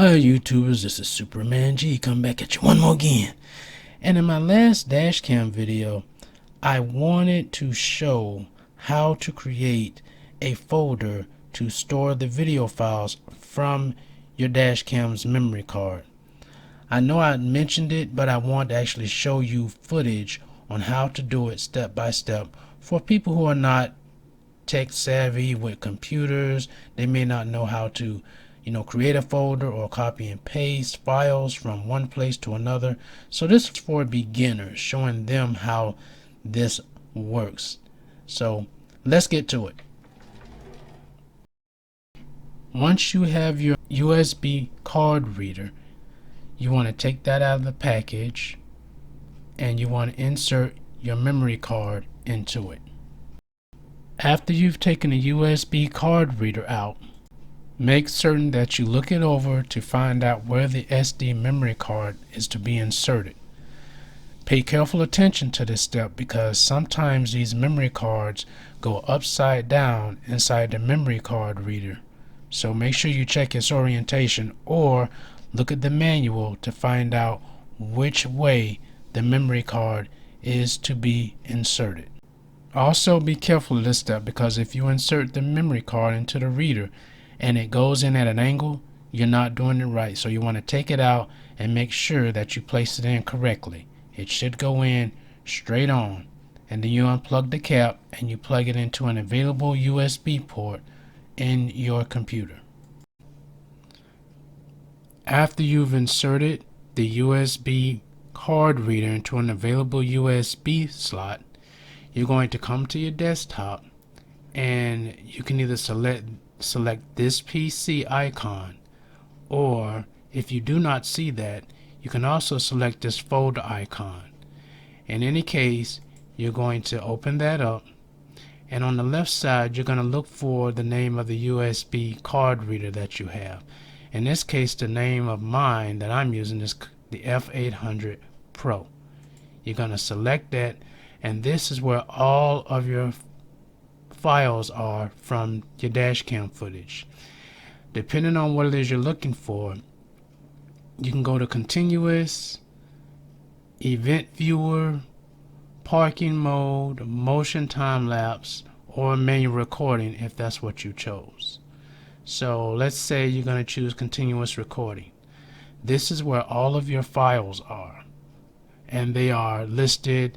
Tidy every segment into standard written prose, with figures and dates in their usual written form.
Hi YouTubers, this is Superman G, come back at you one more again. And in my last dashcam video, I wanted to show how to create a folder to store the video files from your dashcam's memory card. I know I mentioned it, but I want to actually show you footage on how to do it step by step for people who are not tech savvy with computers. They may not know how to create a folder or copy and paste files from one place to another. So this is for beginners, showing them how this works. So let's get to it. Once you have your USB card reader, you want to take that out of the package and you want to insert your memory card into it. After you've taken a USB card reader out, make certain that you look it over to find out where the SD memory card is to be inserted. Pay careful attention to this step because sometimes these memory cards go upside down inside the memory card reader. So make sure you check its orientation or look at the manual to find out which way the memory card is to be inserted. Also be careful of this step because if you insert the memory card into the reader and it goes in at an angle, you're not doing it right. So you want to take it out and make sure that you place it in correctly. It should go in straight on, and then you unplug the cap and you plug it into an available USB port in your computer. After you've inserted the USB card reader into an available USB slot, you're going to come to your desktop and you can either select this PC icon, or if you do not see that, you can also select this folder icon. In any case, you're going to open that up, and on the left side you're going to look for the name of the USB card reader that you have. In this case, the name of mine that I'm using is the F800 Pro. You're going to select that, and this is where all of your files are from your dashcam footage. Depending on what it is you're looking for, you can go to continuous, event viewer, parking mode, motion time lapse, or manual recording if that's what you chose. So let's say you're going to choose continuous recording. This is where all of your files are, and they are listed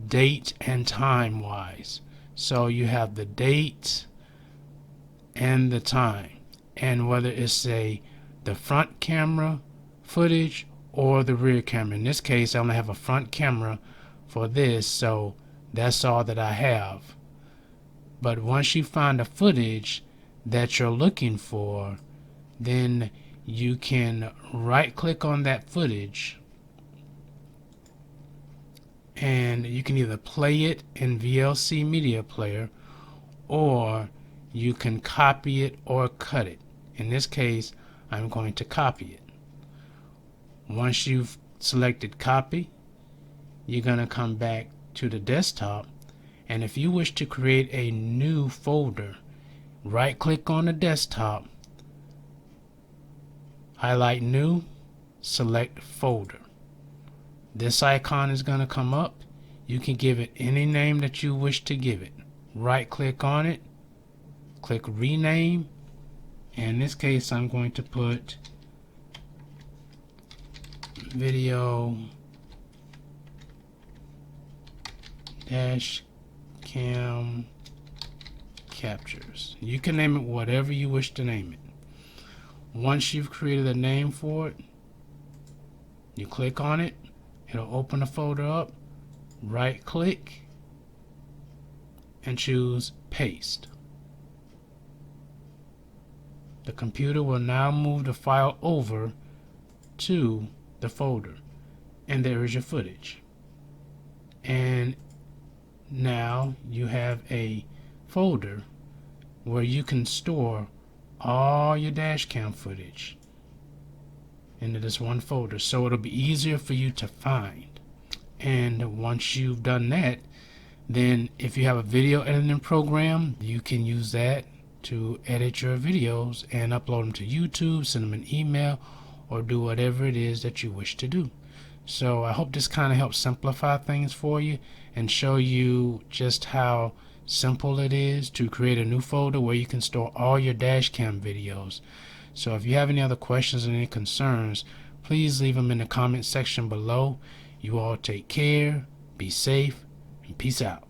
date and time wise. So you have the date and the time, and whether it's the front camera footage or the rear camera. In this case, I only have a front camera for this, so that's all that I have. But once you find the footage that you're looking for, then you can right click on that footage and you can either play it in VLC media player, or you can copy it or cut it. In this case, I'm going to copy it. Once you've selected copy, you're going to come back to the desktop, and if you wish to create a new folder, right click on the desktop, highlight new, select folder. This icon is going to come up. You can give it any name that you wish to give it. Right click on it, click rename. In this case, I'm going to put video dashcam captures. You can name it whatever you wish to name it. Once you've created a name for it, you click on it. It'll open the folder up, right click, and choose paste. The computer will now move the file over to the folder, and there is your footage. And now you have a folder where you can store all your dashcam footage into this one folder, so it'll be easier for you to find. And once you've done that, then if you have a video editing program, you can use that to edit your videos and upload them to YouTube, send them an email, or do whatever it is that you wish to do. So I hope this kind of helps simplify things for you and show you just how simple it is to create a new folder where you can store all your DASHCAM videos. So if you have any other questions or any concerns, please leave them in the comment section below. You all take care, be safe, and peace out.